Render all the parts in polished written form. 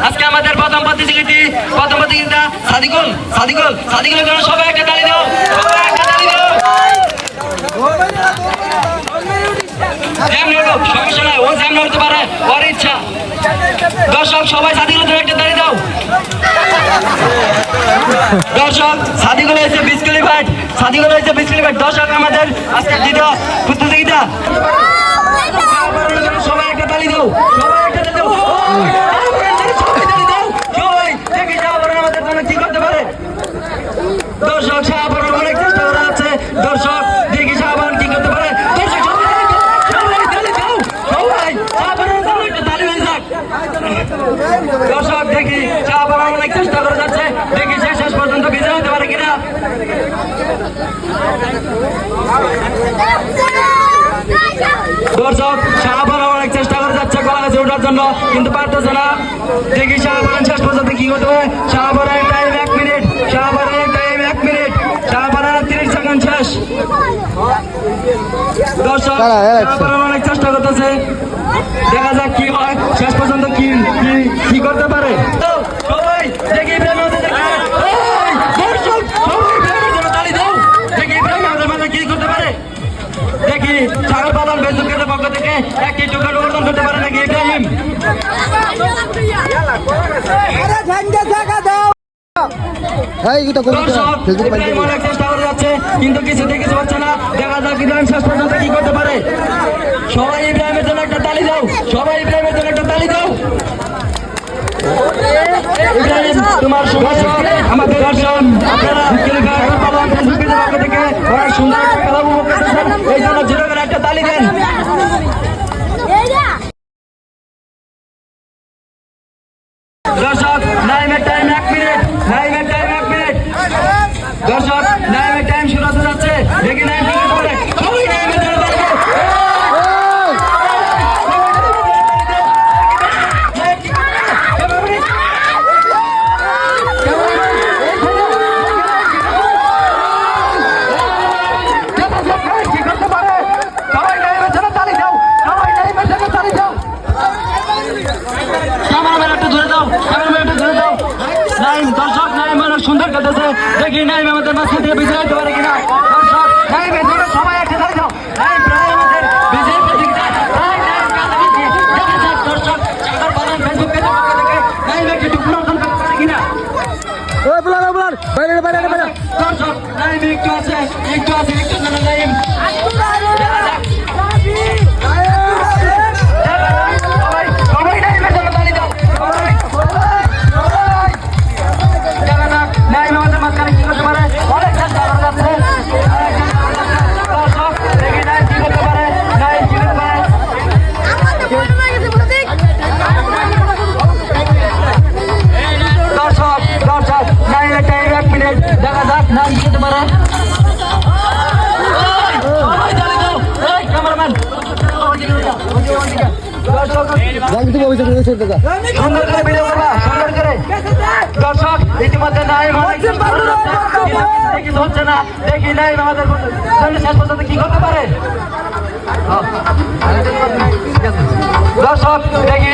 আজকে আমাদের প্রথম প্রতিযোগিতা সাদিকুল জন্য সবাই একটা তালি দাও, সবাই একটা তালি দাও। সমস্যা নাই, ও যেমন হতে পারে, ওর ইচ্ছা। দর্শক সবাই সাদিকুলের জন্য একটা তালি দাও। দর্শক সাদিকুল হয়েছে ডিসক্যালিফাইড, দর্শক আমাদের আজকে দ্বিতীয় প্রতিযোগিতা। সবাই একটা তালি দাও, সবাই একটা তালি দাও, সবাই দেখি আমাদের জন্য কি করতে পারে। দর্শক শাহবান অনেক চেষ্টা করা আছে, দর্শক দেখি শাহবান কি করতে পারে। দর্শক দেখি শাহবান অনেক চেষ্টা করে যাচ্ছে, দেখি শেষ পর্যন্ত বিজয় হতে পারে কিনা। দর্শক শাহবান অনেক চেষ্টা করে যাচ্ছে কলা গাছে ওঠার জন্য, কিন্তু পারতেছে না। দেখি শাহবান শেষ পর্যন্ত কি করতে পারে। শাহবানের টাইম 1 মিনিট, শাহবানের টাইম 1 মিনিট, শাহবানের 30 সেকেন্ড শেষ। দর্শক শাহবান অনেক চেষ্টা করতেছে, দেখা যাক কি হয়, শেষ পর্যন্ত কি করতে পারে। সবাই দেখি ইব্রাহিম দর্শক সবাই ইব্রাহিমের জন্য তালি দাও, দেখি ইব্রাহিম আমাদের মাঝে কি করতে পারে। দেখি সাগর বাদল ফেসবুকের পক্ষ থেকে একটি টোকেন অর্জন করতে পারে নাকি ইব্রাহিম। ইব্রাহিম অনেক চেষ্টা করে যাচ্ছে, কিন্তু কিছু হচ্ছে না। দেখা যাক ইব্রাহিম শেষ পর্যন্ত কি করতে পারে। সবাই ইব্রাহিমের জন্য একটা তালি দাও, সবাই ইব্রাহিমের জন্য একটা তালি দাও। ইব্রাহিম তোমার শুভেচ্ছা। আমাদের দর্শক আপনারা ফেসবুকের পক্ষ থেকে অনেক সুন্দর একটা খেলা উপভোগ করতেছেন, এই জন্য জোরে করে একটা তালি দেন। দর্শক নাইমের টাইম 1 মিনিট, নাইমের টাইম 1 মিনিট। দর্শক নাইমের টাইম শুরু হতে যাচ্ছে, দেখি নাইম কি করতে পারে। সবাই নাইমের জন্য তালি দাও। দর্শক নাইম অনেক সুন্দর খেলতেছে, দেখি নাইম আমাদের মাঝখান থেকে বিজয় হতে পারে কিনা। দর্শক নাইমের জন্য সবাই একটা তালি দাও, নাইম প্রায় আমাদের বিজয় প্রতিযোগিতা। দর্শক সাগর বাদল ফেসবুক পেজের পক্ষ থেকে নাইম একটি টুকরো অর্জন করতে পারে কিনা। দর্শক নাইম একটু আছে জানা নাইম। সবাই নাইমের জন্য তালি দাও। নাইম আমাদের মাঝখানে কি করতে পারে, অনেক চেষ্টা করা যাচ্ছে। দর্শক দেখি নাইম কি করতে পারে, নাইম কি করতে পারে। দর্শক নাইমের টাইম 1 মিনিট, দেখা যাক নাইম কি করতে পারে। ক্যামেরাম্যান সুন্দর করে ভিডিও করবা, সুন্দর করে। দর্শক ইতিমধ্যে নাইম কিছু হচ্ছে না, দেখি নাইম আমাদের শেষ পর্যন্ত কি করতে পারে। দর্শক দেখি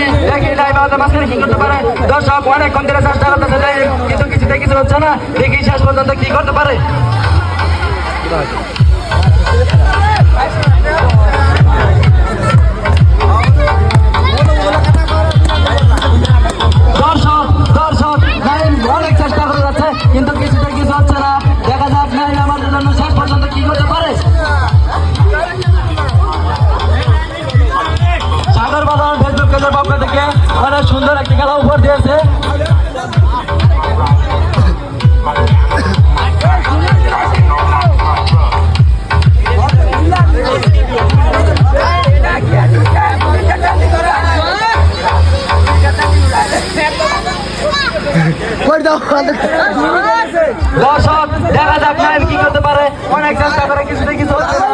নাইম আমাদের মাঝখানে কি করতে পারে। দর্শক অনেকক্ষণ ধরে চেষ্টা করতেছে নাইম, কিন্তু কিছু হচ্ছে না, দেখি শেষ পর্যন্ত কি করতে পারে। দর্শক নাইম অনেক চেষ্টা করে যাচ্ছে, কিন্তু কিছু হচ্ছে না। দেখা যাক নাইম আমাদের জন্য শেষ পর্যন্ত কি করতে পারে। সাগর বাদল ফেসবুক পেজের পক্ষ থেকে অনেক সুন্দর একটি খেলা উপহার দিয়েছে। দর্শক দেখা যাক নাইম কি করতে পারে, অনেক চেষ্টা করে কিছু হচ্ছে না।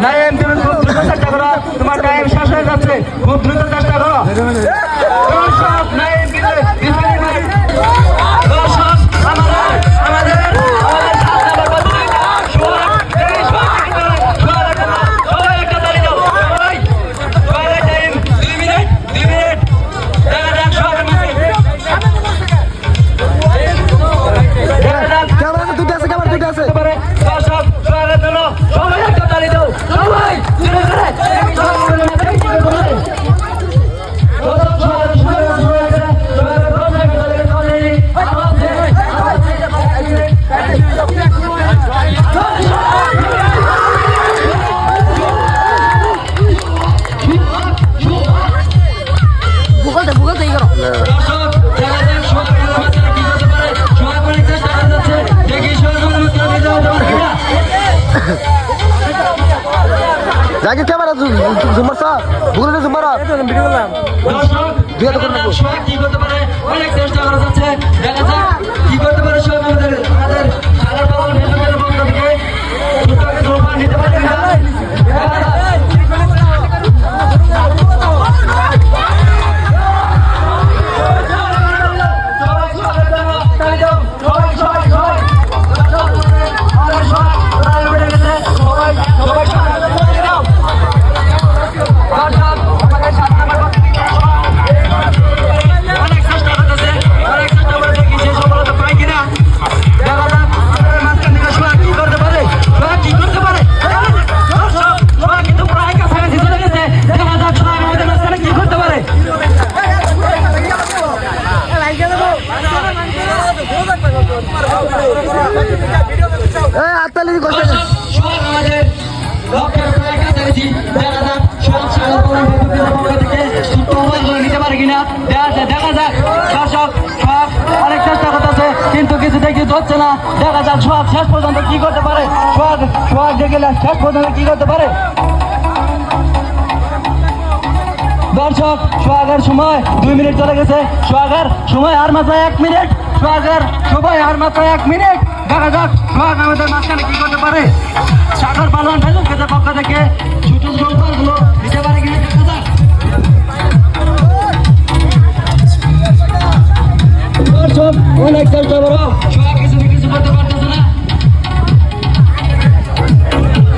নাইম তুমি খুব দ্রুত চেষ্টা করো, তোমার টাইম শেষ হয়ে যাচ্ছে, খুব দ্রুত চেষ্টা করো। দর্শক নাইম দর্শক আমাদের সবাই একটা তালি দাও। দর্শক সোহাগ কি করতে পারে অনেক চেষ্টা করা যাচ্ছে দেখা যাক কি করতে পারে সোহাগ আমাদের সাগর পালন ফেসবুকের পক্ষ থেকে ছোট্ট একটা নিতে পারে কিনা দেখা যাক। অনেক চেষ্টা করতেছে কিন্তু কিছু দেখি হচ্ছে না দেখা যাক সোহাগ শেষ পর্যন্ত কি করতে পারে সোহাগ দেখে শেষ পর্যন্ত কি করতে পারে। দর্শক সোহাগের সময় 2 মিনিট চলে গেছে সোহাগের সময় আর মাত্র 1 মিনিট সোহাগের সময় আর মাত্র 1 মিনিট দেখা যাক সোহাগ আমাদের মাঝখানে কি করতে পারে সাগর পালন ফেসবুকের পক্ষ থেকে ছোট গোলগুলো দিতে পারে কিনা দেখা যাক। দর্শক অনেক চেষ্টা করো সোহাগ কিছু করতে পারতেছে না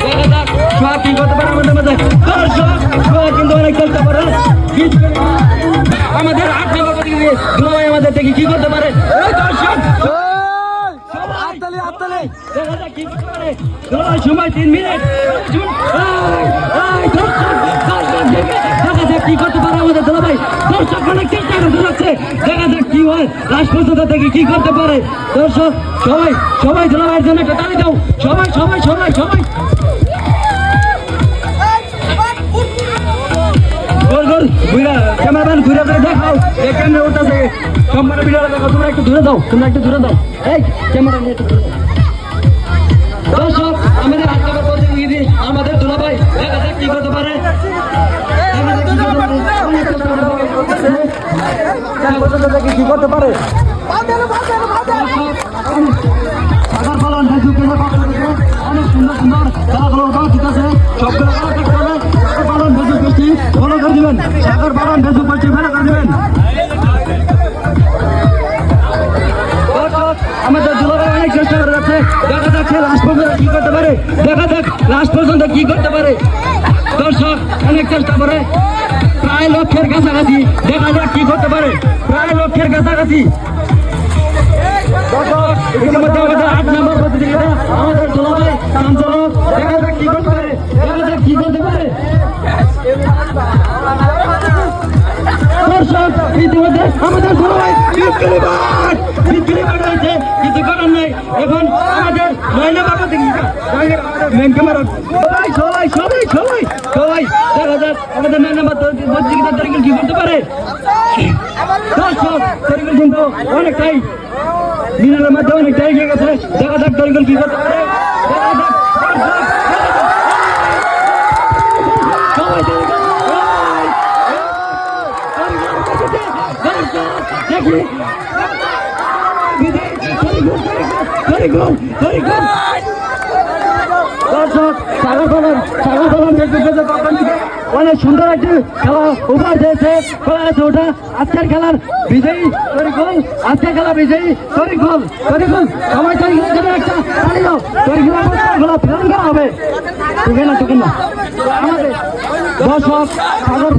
দেখা যাক সোহাগ কি করতে পারে আমাদের মাঝে। দর্শক সোহাগ কিন্তু অনেক চেষ্টা করে আমাদের 8 নম্বর প্রতিযোগী দুলাভাই আমাদের থেকে কি করতে পারে দর্শক দেখা যাক কি করতে পারে দুলাভাই সময় 3 মিনিট দেখা যাক কি করতে পারে আমাদের দুলাভাই। দর্শক অনেক চেষ্টা করতে যাচ্ছে দেখা যাক কি হয় লাস্ট পর্যন্ত থেকে কি করতে পারে। দর্শক সবাই দুলাভাইয়ের জন্য একটা তালি দাও সবাই ক্যামেরাম্যান ঘুরে করে দেখাও এই ক্যামেরা উঠতেছে সম্পূর্ণ ভিডিওটা দেখো তোমরা একটু দূরে দাও এই ক্যামেরা নিয়ে দর্শক আমাদের হাত কাপড় প্রতিনিধি আমাদের দুলাভাই দেখা যাক কি করতে পারে কি করতে পারে সাগর পালন অনেক সুন্দর খেলাগুলো ঠিক আছে সবগুলো সাগর পালন ফেসবুক পেজটি ফলো করে দিবেন সাগর পালন ফেসবুক পেজটি ফলো করে দিবেন। আমাদের দুলাভাই অনেক চেষ্টা করে যাচ্ছে দেখা যাচ্ছে লাস্ট পর্যন্ত কি করতে পারে দর্শক অনেক চেষ্টা করে প্রায় লক্ষের কাছাকাছি দেখা যাক কি করতে পারে ইতিমধ্যে আমাদের 8 নম্বর প্রতিযোগিতা আমাদের দুলাভাই কাঞ্চনক দেখা যাক কি করতে পারে দর্শক ইতিমধ্যে আমাদের দুলাভাই বিক্রি হয়েছে কিছু করার নেই এখন আমাদের 9 নম্বর প্রতিযোগিতা মেন ক্যামেরা সবাই দেখা যাক আমাদের 9 নম্বর প্রতিযোগিতা তরিকুল কি করতে পারে। দর্শক তরিকুল কিন্তু অনেকটাই দিনের মধ্যে অনেকটাই এগিয়ে গেছে দেখা যাক তরিকুল কি করতে পারে দর্শক সাগর পালন অনেক সুন্দর একটি খেলা উপহার দিয়েছে ওটা আজকের খেলার বিজয়ী তরিকুল সবাই তরিকুলের জন্য একটা তালি দাও তরিকুল ফেরত করা হবে ঠিক না আমাদের দর্শক সাগর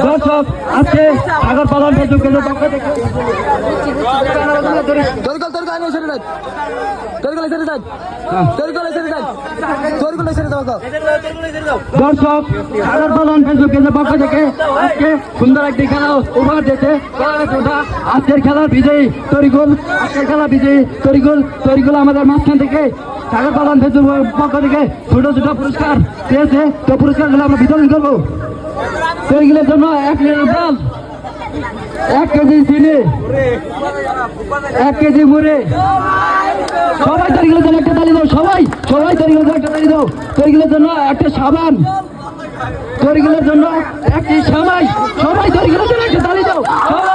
দর্শক আজকে সাগর পালন ফেসবুকের পক্ষ থেকে দর্শক সাগর পালন ফেসবুকের পক্ষ থেকে আজকে সুন্দর একটি খেলা উপহার দিয়েছে আজকের খেলার বিজয়ী তরিকুল আমাদের মাঝখান থেকে সাগর বাগান ফেসবুক পক্ষ থেকে ছোট ছোট পুরস্কার পেয়েছে। তো পুরস্কারগুলো আমরা বিতরণ করবো। তো এগুলোর জন্য 1 লিটার জল, 1 কেজি চিনি, 1 কেজি মুড়ি, সবাই তৈরিগুলোর জন্য একটা তালি দাও। সবাই তৈরিগুলোর জন্য একটা তালি দাও। তৈরিগুলোর জন্য একটা সাবান, তৈরিগুলোর জন্য একটি সামাই, সবাই তৈরিগুলোর জন্য একটা তালি দাও। সবাই